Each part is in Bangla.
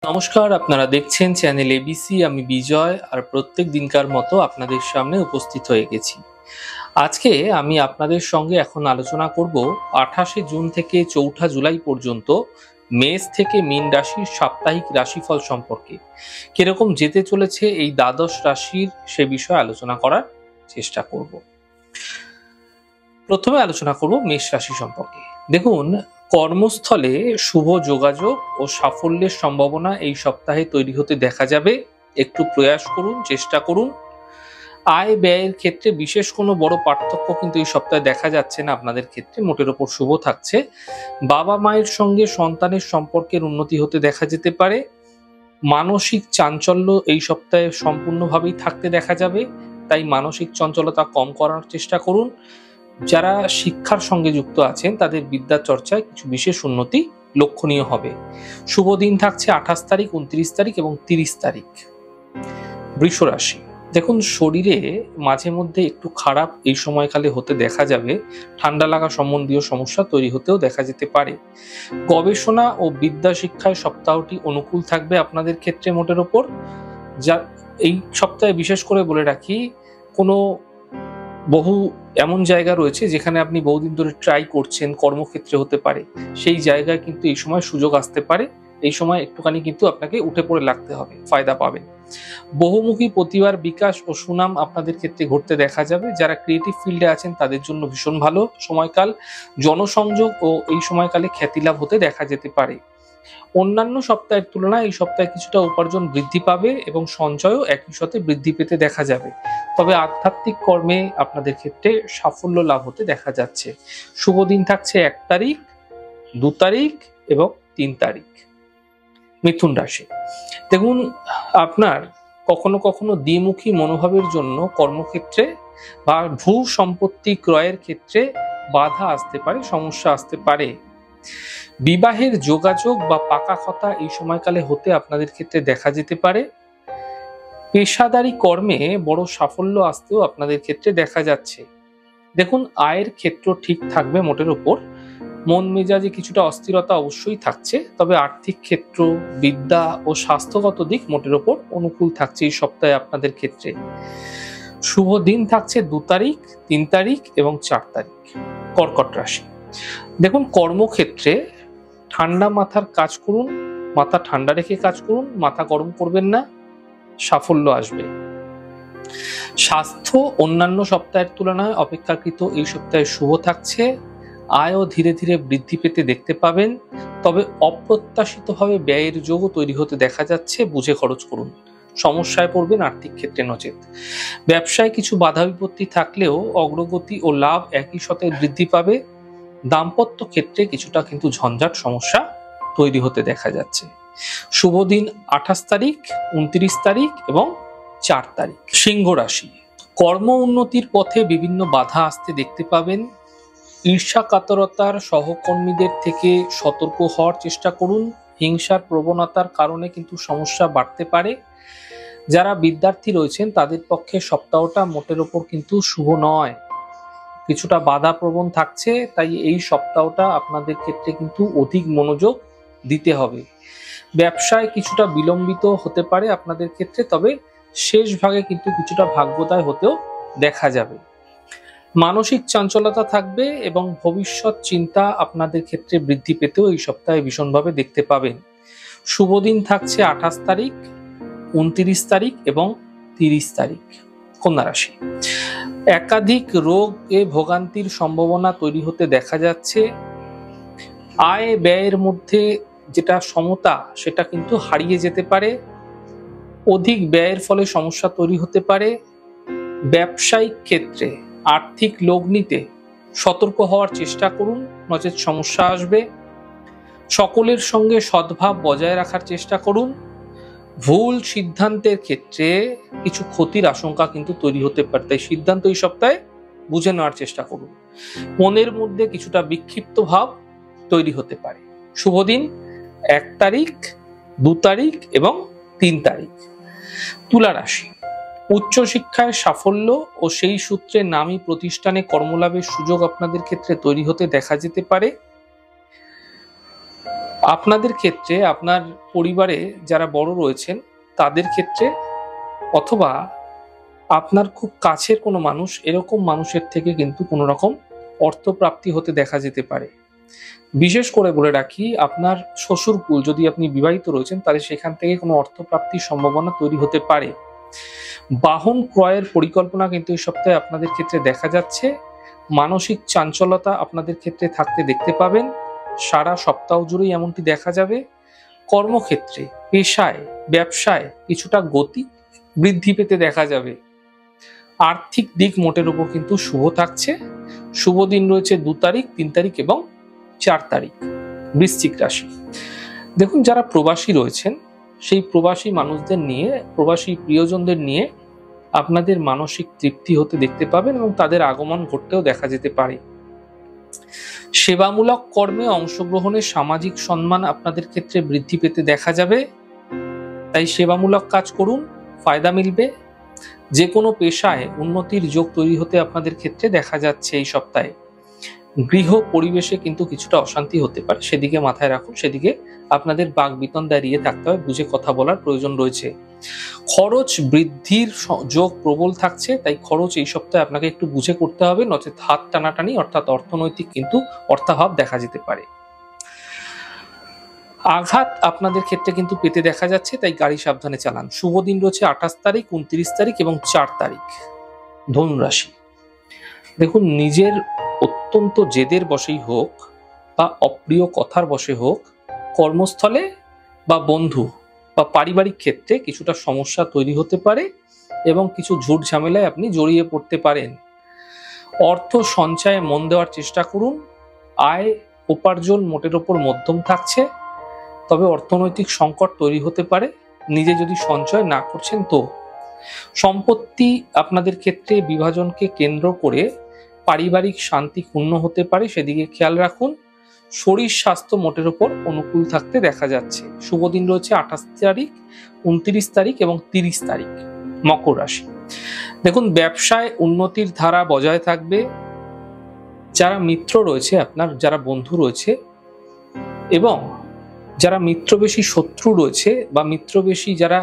নমস্কার, আপনারা দেখছেন চ্যানেল এবিসি। আমি বিজয়, আর প্রত্যেক দিনকার মতো আপনাদের সামনে উপস্থিত হয়ে গেছি। আজকে আমি আপনাদের সঙ্গে এখন আলোচনা করব 28শে জুন থেকে 4ঠা জুলাই পর্যন্ত মেষ থেকে মীন রাশির সাপ্তাহিক রাশিফল সম্পর্কে। কিরকম যেতে চলেছে এই দ্বাদশ রাশির সে বিষয়ে আলোচনা করার চেষ্টা করব। প্রথমে আলোচনা করব মেষ রাশি সম্পর্কে। দেখুন, কর্মস্থলে শুভ যোগাযোগ ও সাফল্যের সম্ভাবনা এই সপ্তাহে তৈরি হতে দেখা যাবে। একটু প্রয়াস করুন, চেষ্টা করুন। আয় ব্যয়ের ক্ষেত্রে বিশেষ কোনো বড় পার্থক্য কিন্তু এই সপ্তাহে দেখা যাচ্ছে না আপনাদের ক্ষেত্রে, মোটের ওপর শুভ থাকছে। বাবা মায়ের সঙ্গে সন্তানের সম্পর্কের উন্নতি হতে দেখা যেতে পারে। মানসিক চাঞ্চল্য এই সপ্তাহে সম্পূর্ণভাবেই থাকতে দেখা যাবে, তাই মানসিক চঞ্চলতা কম করার চেষ্টা করুন। যারা শিক্ষার সঙ্গে যুক্ত আছেন তাদের বিদ্যা চর্চায় কিছু বিশেষ উন্নতি লক্ষণীয় হবে। শুভ দিন থাকছে 28 তারিখ, 29 তারিখ এবং 30 তারিখ। বৃষ রাশি, দেখুন শরীরে মাঝে মধ্যে একটু খারাপ এই সময়কালে হতে দেখা যাবে। ঠান্ডা লাগা সম্বন্ধীয় সমস্যা তৈরি হতেও দেখা যেতে পারে। গবেষণা ও বিদ্যা শিক্ষায় সপ্তাহটি অনুকূল থাকবে আপনাদের ক্ষেত্রে মোটের ওপর। যা এই সপ্তাহে বিশেষ করে বলে রাখি, কোনো বহু এমন জায়গা রয়েছে যেখানে আপনি বহুদিন ধরে ট্রাই করছেন, কর্মক্ষেত্রে হতে পারে, সেই জায়গায় কিন্তু এই সময় সুযোগ আসতে পারে। এই সময় একটুখানি কিন্তু আপনাকে উঠে পড়ে লাগতে হবে, ফায়দা পাবেন। বহুমুখী প্রতিভার বিকাশ ও সুনাম আপনাদের ক্ষেত্রে ঘটতে দেখা যাবে। যারা ক্রিয়েটিভ ফিল্ডে আছেন তাদের জন্য ভীষণ ভালো সময়কাল। জনসংযোগ ও এই সময়কালে খ্যাতিলাভ হতে দেখা যেতে পারে। অন্যান্য সপ্তাহের তুলনায় এই সপ্তাহে কিছুটা উপার্জন বৃদ্ধি পাবে এবং সঞ্চয়ও একই সাথে বৃদ্ধি পেতে দেখা যাবে। তবে আধ্যাত্মিক কর্মে আপনাদের ক্ষেত্রে সাফল্য লাভ হতে দেখা যাচ্ছে। শুভ দিন থাকছে 1 তারিখ, 2 তারিখ এবং 3 তারিখ। মিথুন রাশি, দেখুন আপনার কখনো কখনো দ্বিমুখী মনোভাবের জন্য কর্মক্ষেত্রে বা ভূ সম্পত্তি ক্রয়ের ক্ষেত্রে বাধা আসতে পারে, সমস্যা আসতে পারে। বিবাহের যোগাযোগ বা পাকা কথা এই সময়কালে হতে আপনাদের ক্ষেত্রে দেখা যেতে পারে। পেশাদারি কর্মে বড় সাফল্য আসতেও আপনাদের ক্ষেত্রে দেখা যাচ্ছে। দেখুন, আয়ের ক্ষেত্র ঠিক থাকবে মোটের ওপর। মন মেজাজে কিছুটা অস্থিরতা অবশ্যই থাকছে, তবে আর্থিক ক্ষেত্র, বিদ্যা ও স্বাস্থ্যগত দিক মোটের ওপর অনুকূল থাকছে এই সপ্তাহে আপনাদের ক্ষেত্রে। শুভ দিন থাকছে 2 তারিখ, 3 তারিখ এবং 4 তারিখ। কর্কট রাশি, দেখুন কর্মক্ষেত্রে ঠান্ডা মাথার কাজ করুন, মাথা ঠান্ডা রেখে কাজ করুন, মাথা গরম করবেন না, সাফল্য আসবে। স্বাস্থ্য অন্যান্য সপ্তাহের তুলনায় অপেক্ষাকৃত এই সপ্তাহে শুভ থাকছে। আয়ও ধীরে ধীরে বৃদ্ধি পেতে দেখতে পাবেন, তবে অপ্রত্যাশিতভাবে ব্যয়ের যোগও তৈরি হতে দেখা যাচ্ছে। বুঝে খরচ করুন, সমস্যায় পড়বেন আর্থিক ক্ষেত্রে নচেত। ব্যবসায় কিছু বাধা বিপত্তি থাকলেও অগ্রগতি ও লাভ একই সাথে বৃদ্ধি পাবে। দাম্পত্য ক্ষেত্রে কিছুটা কিন্তু ঝঞ্ঝাট সমস্যা তৈরি হতে দেখা যাচ্ছে। শুভ দিন 28 তারিখ, 29 তারিখ এবং 4 তারিখ। সিংহ রাশি, কর্ম উন্নতির পথে বিভিন্ন বাধা আসতে দেখতে পাবেন। ঈর্ষাকাতরতার সহকর্মীদের থেকে সতর্ক হওয়ার চেষ্টা করুন। হিংসার প্রবণতার কারণে কিন্তু সমস্যা বাড়তে পারে। যারা বিদ্যার্থী রয়েছেন তাদের পক্ষে সপ্তাহটা মোটের ওপর কিন্তু শুভ নয়, কিছুটা বাধা প্রবণ থাকছে। তাই এই সপ্তাহটা আপনাদের ক্ষেত্রে কিন্তু অধিক মনোযোগ দিতে হবে। ব্যবসায় কিছুটা বিলম্বিত হতে পারে আপনাদের ক্ষেত্রে, তবে শেষ ভাগে কিন্তু কিছুটা ভাগ্যোদয় হতেও দেখা যাবে। মানসিক চঞ্চলতা থাকবে এবং ভবিষ্যৎ চিন্তা আপনাদের ক্ষেত্রে বৃদ্ধি পেতেও এই সপ্তাহে ভীষণভাবে দেখতে পাবেন। শুভ দিন থাকছে 28 তারিখ, 29 তারিখ এবং 30 তারিখ। কন্যা রাশি, একাধিক রোগে ভোগান্তির সম্ভাবনা তৈরি হতে দেখা যাচ্ছে। আয় ব্যয়ের মধ্যে যেটা সমতা সেটা কিন্তু হারিয়ে যেতে পারে। অধিক ব্যয়ের ফলে সমস্যা তৈরি হতে পারে। ব্যবসায়িক ক্ষেত্রে আর্থিক লগ্নিতে সতর্ক হওয়ার চেষ্টা করুন, নচেৎ সমস্যা আসবে। সকলের সঙ্গে সদ্ভাব বজায় রাখার চেষ্টা করুন। ভুল সিদ্ধান্তের ক্ষেত্রে কিছু ক্ষতির আশঙ্কা কিন্তু তৈরি হতে পারে, তাই সিদ্ধান্ত এই সপ্তাহে বুঝে নেওয়ার চেষ্টা করুন। মনের মধ্যে কিছুটা বিক্ষিপ্ত ভাব তৈরি হতে পারে। শুভ দিন 1 তারিখ, 2 তারিখ এবং 3 তারিখ। তুলা রাশি, উচ্চশিক্ষায় সাফল্য ও সেই সূত্রে নামী প্রতিষ্ঠানে কর্মলাভের সুযোগ আপনাদের ক্ষেত্রে তৈরি হতে দেখা যেতে পারে। আপনাদের ক্ষেত্রে আপনার পরিবারে যারা বড় রয়েছেন তাদের ক্ষেত্রে, অথবা আপনার খুব কাছের কোনো মানুষ, এরকম মানুষের থেকে কিন্তু কোনো রকম অর্থপ্রাপ্তি হতে দেখা যেতে পারে। বিশেষ করে বলে রাখি, আপনার শ্বশুরকুল যদি আপনি বিবাহিত রয়েছেন তাহলে সেখান থেকে কোনো অর্থপ্রাপ্তির সম্ভাবনা তৈরি হতে পারে। বাহন ক্রয়ের পরিকল্পনা কিন্তু এই সপ্তাহে আপনাদের ক্ষেত্রে দেখা যাচ্ছে। মানসিক চাঞ্চলতা আপনাদের ক্ষেত্রে থাকতে দেখতে পাবেন, সারা সপ্তাহ জুড়েই এমনটি দেখা যাবে। কর্মক্ষেত্রে, পেশায়, ব্যবসায় কিছুটা গতি বৃদ্ধি পেতে দেখা যাবে। আর্থিক দিক মোটের উপর কিন্তু শুভ থাকছে। শুভ দিন রয়েছে 2 তারিখ, 3 তারিখ এবং 4 তারিখ। বৃশ্চিক রাশি, দেখুন যারা প্রবাসী রয়েছেন সেই প্রবাসী মানুষদের নিয়ে, প্রবাসী প্রিয়জনদের নিয়ে আপনাদের মানসিক তৃপ্তি হতে দেখতে পাবেন এবং তাদের আগমন ঘটতেও দেখা যেতে পারে। সেবামূলক কর্মে অংশগ্রহণে সামাজিক সম্মান আপনাদের ক্ষেত্রে বৃদ্ধি পেতে দেখা যাবে। তাই সেবামূলক কাজ করুন, ফায়দা মিলবে। যে কোনো পেশায় উন্নতির যোগ তৈরি হতে আপনাদের ক্ষেত্রে দেখা যাচ্ছে এই সপ্তাহে। গৃহ পরিবেশে কিন্তু কিছুটা অশান্তি হতে পারে, সেদিকে মাথায় রাখুন। সেদিকে আপনাদের বাকবিতন্ডা দাঁড়িয়ে থাকতে হবে, বুঝে কথা বলার প্রয়োজন রয়েছে। খরচ বৃদ্ধির যোগ প্রবল থাকছে, তাই খরচ এই সপ্তাহে আপনাকে একটু বুঝে করতে হবে, নচেত হাত টানাটানি অর্থাৎ অর্থনৈতিক কিন্তু অর্থাভাব দেখা যেতে পারে। আঘাত আপনাদের ক্ষেত্রে কিন্তু পেতে দেখা যাচ্ছে, তাই গাড়ি সাবধানে চালান। শুভ দিন রয়েছে 28 তারিখ, 29 তারিখ এবং 4 তারিখ। ধনু রাশি, দেখুন নিজের অত্যন্ত জেদের বশেই হোক বা অপ্রিয় কথার বশে হোক, কর্মস্থলে বা বন্ধু বা পারিবারিক ক্ষেত্রে কিছুটা সমস্যা তৈরি হতে পারে এবং কিছু ঝুট ঝামেলায় আপনি জড়িয়ে পড়তে পারেন। অর্থ সঞ্চয়ে মন দেওয়ার চেষ্টা করুন। আয় উপার্জন মোটের ওপর মধ্যম থাকছে, তবে অর্থনৈতিক সংকট তৈরি হতে পারে নিজে যদি সঞ্চয় না করছেন তো। সম্পত্তি আপনাদের ক্ষেত্রে বিভাজনকে কেন্দ্র করে পারিবারিক শান্তি ক্ষুণ্ণ হতে পারে, সেদিকে খেয়াল রাখুন। শরীর স্বাস্থ্য মোটের ওপর অনুকূল থাকতে দেখা যাচ্ছে। শুভ দিন রয়েছে 28 তারিখ, 29 তারিখ এবং 30 তারিখ। মকর রাশি, দেখুন ব্যবসায় উন্নতির ধারা বজায় থাকবে। যারা মিত্র রয়েছে, আপনার যারা বন্ধু রয়েছে এবং যারা মিত্রবেশী শত্রু রয়েছে বা মিত্রবেশী যারা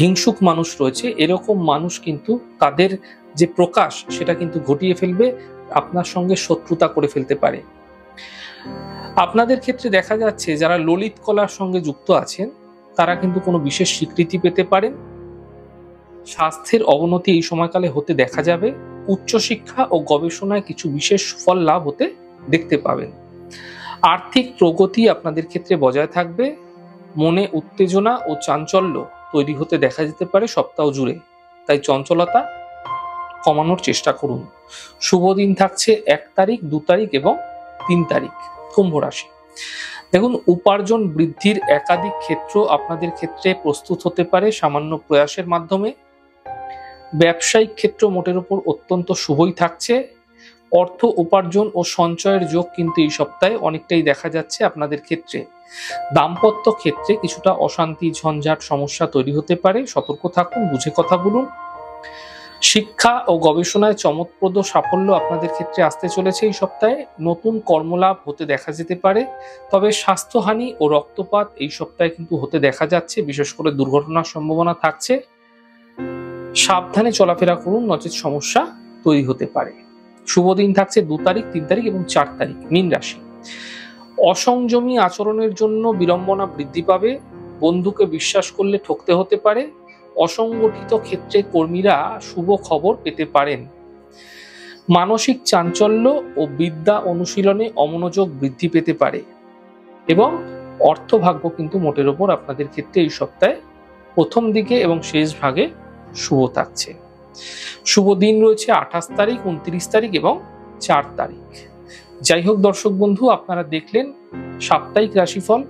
হিংসুক মানুষ রয়েছে, এরকম মানুষ কিন্তু তাদের যে প্রকাশ সেটা কিন্তু ঘটিয়ে ফেলবে, আপনার সঙ্গে শত্রুতা করে ফেলতে পারে। আপনাদের ক্ষেত্রে দেখা যাচ্ছে যারা ললিত কলার সঙ্গে যুক্ত আছেন তারা কিন্তু কোনো বিশেষ স্বীকৃতি পেতে পারেন। স্বাস্থ্যের অবনতি এই সময়কালে হতে দেখা যাবে। উচ্চশিক্ষা ও গবেষণায় কিছু বিশেষ ফল লাভ হতে দেখতে পাবেন। আর্থিক প্রগতি আপনাদের ক্ষেত্রে বজায় থাকবে। মনে উত্তেজনা ও চাঞ্চল্য তৈরি হতে দেখা যেতে পারে সপ্তাহ জুড়ে, তাই চঞ্চলতা কমানোর চেষ্টা করুন। শুভ দিন থাকছে 1 তারিখ, 2 তারিখ এবং 3 তারিখ। কুম্ভ রাশি, দেখুন উপার্জন বৃদ্ধির একাধিক ক্ষেত্র আপনাদের ক্ষেত্রে প্রস্তুত হতে পারে সামান্য প্রয়াসের মাধ্যমে। ব্যবসায়িক ক্ষেত্র মোটের উপর অত্যন্ত শুভই থাকছে। অর্থ উপার্জন ও সঞ্চয়ের যোগ কিন্তু এই সপ্তাহে অনেকটাই দেখা যাচ্ছে আপনাদের ক্ষেত্রে। দাম্পত্য ক্ষেত্রে কিছুটা অশান্তি, ঝঞ্ঝাট, সমস্যা তৈরি হতে পারে, সতর্ক থাকুন, বুঝে কথা বলুন। শিক্ষা ও গবেষণায় চমকপ্রদ সাফল্য আপনাদের ক্ষেত্রে আসতে চলেছে এই সপ্তাহে। নতুন কর্মলাভ হতে দেখা যেতে পারে, তবে স্বাস্থ্যহানি ও রক্তপাত এই সপ্তাহে কিন্তু হতে দেখা যাচ্ছে, বিশেষ করে দুর্ঘটনার সম্ভাবনা থাকছে। সাবধানে চলাফেরা করুন, নচেত সমস্যা তৈরি হতে পারে। শুভ দিন থাকছে 2 তারিখ, 3 তারিখ এবং 4 তারিখ। মীন রাশি, অসংযমী আচরণের জন্য বিড়ম্বনা বৃদ্ধি পাবে। বন্ধুকে বিশ্বাস করলে ঠকতে হতে পারে। অসংগঠিত ক্ষেত্রে কর্মীরা শুভ খবর পেতে পারেন। মানসিক চাঞ্চল্য ও বিদ্যা অনুশীলনে অমনোযোগ বৃদ্ধি পেতে পারে এবং অর্থভাগ্য কিন্তু মোটের ওপর আপনাদের ক্ষেত্রে এই সপ্তাহে প্রথম দিকে এবং শেষ ভাগে শুভ থাকছে। শুভ দিন রয়েছে 28 তারিখ, 29 তারিখ এবং 4 তারিখ। যাই হোক দর্শক বন্ধু, আপনারা দেখলেন সাপ্তাহিক রাশিফল।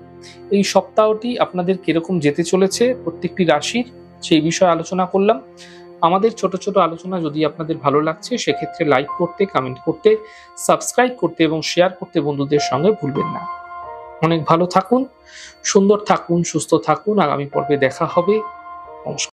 এই সপ্তাহটি আপনাদের কিরকম যেতে চলেছে প্রত্যেকটি রাশির, সেই বিষয়ে আলোচনা করলাম। আমাদের ছোট ছোট আলোচনা যদি আপনাদের ভালো লাগছে সেক্ষেত্রে লাইক করতে, কমেন্ট করতে, সাবস্ক্রাইব করতে এবং শেয়ার করতে বন্ধুদের সঙ্গে ভুলবেন না। অনেক ভালো থাকুন, সুন্দর থাকুন, সুস্থ থাকুন। আগামী পর্বে দেখা হবে। নমস্কার।